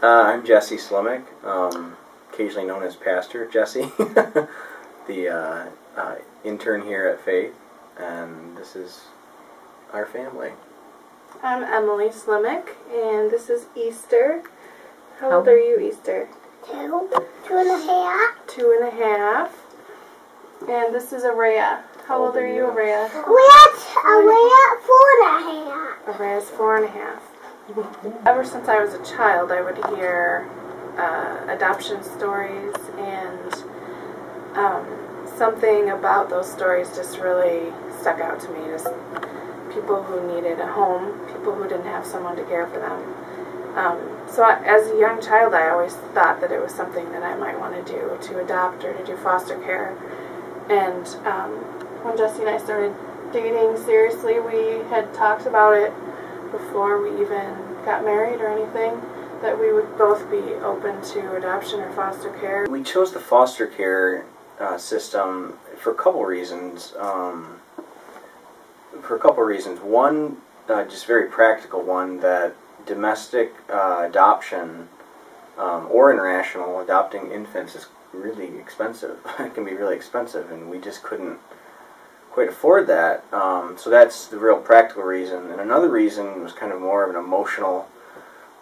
I'm Jesse Slimak, occasionally known as Pastor Jesse, the intern here at Faith, and this is our family. I'm Emily Slimak, and this is Easter. How old are you, Easter? 2.5. 2.5. And this is Araya. How old are you, Araya? Araya 4.5. Araya's 4.5. Ever since I was a child, I would hear adoption stories, and something about those stories just really stuck out to me. Just people who needed a home, people who didn't have someone to care for them. So as a young child, I always thought that it was something that I might want to do, to adopt or to do foster care. And when Jesse and I started dating seriously, we had talked about it before we even got married or anything, that we would both be open to adoption or foster care. We chose the foster care system for a couple reasons. One, just very practical one, that domestic adoption or international adopting infants is really expensive. It can be really expensive, and we just couldn't quite afford that. So that's the real practical reason. And another reason was kind of more of an emotional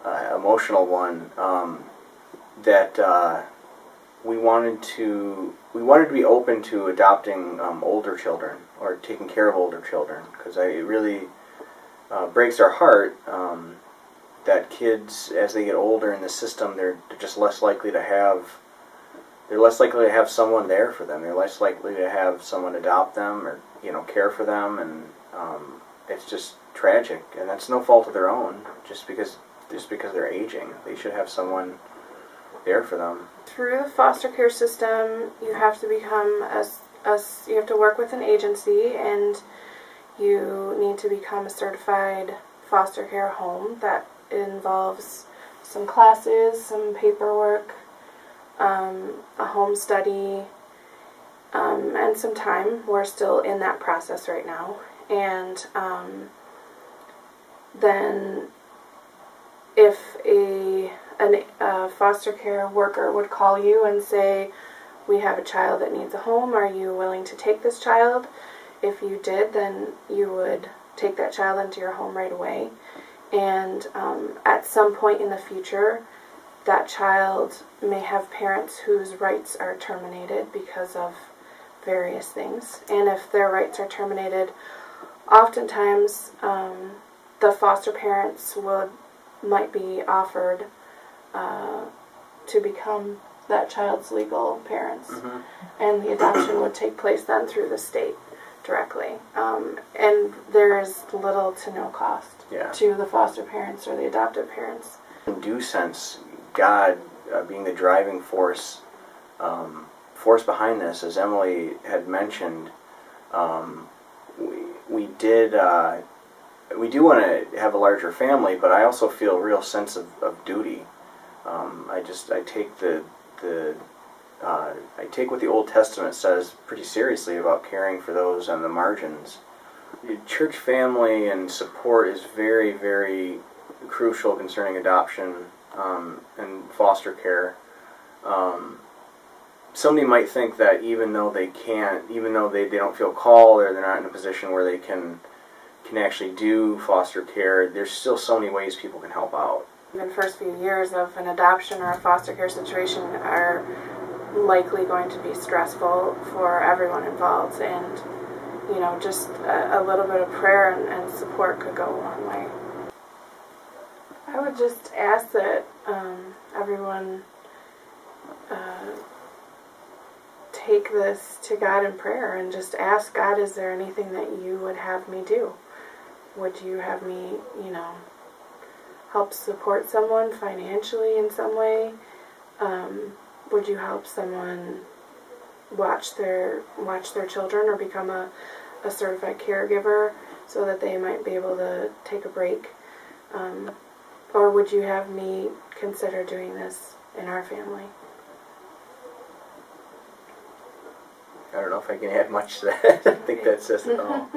one, that we wanted to be open to adopting older children or taking care of older children, because it really breaks our heart that kids, as they get older in the system, they're just less likely to have. They're less likely to have someone there for them. They're less likely to have someone adopt them or, care for them, and it's just tragic. And that's no fault of their own. Just because they're aging, they should have someone there for them. Through the foster care system, you have to become you have to work with an agency, and you need to become a certified foster care home. That involves some classes, some paperwork, a home study, and some time. We're still in that process right now. And then if a foster care worker would call you and say, we have a child that needs a home, are you willing to take this child? If you did, then you would take that child into your home right away. And at some point in the future, that child may have parents whose rights are terminated because of various things. And if their rights are terminated, oftentimes the foster parents might be offered to become that child's legal parents. Mm-hmm. And the adoption would take place then through the state directly. And there is little to no cost to the foster parents or the adoptive parents. In due sense, God being the driving force behind this, as Emily had mentioned, we do want to have a larger family, but I also feel a real sense of duty. I take what the Old Testament says pretty seriously about caring for those on the margins. Church family and support is very, very crucial concerning adoption and foster care. Somebody might think that even though they don't feel called, or they're not in a position where they can actually do foster care, there's still so many ways people can help out. The first few years of an adoption or a foster care situation are likely going to be stressful for everyone involved, and just a little bit of prayer and support could go a long way. I would just ask that everyone take this to God in prayer and just ask God, is there anything that you would have me do? Would you have me, help support someone financially in some way? Would you help someone watch their children or become a certified caregiver so that they might be able to take a break? Or would you have me consider doing this in our family? I don't know if I can add much to that. I think that says it all.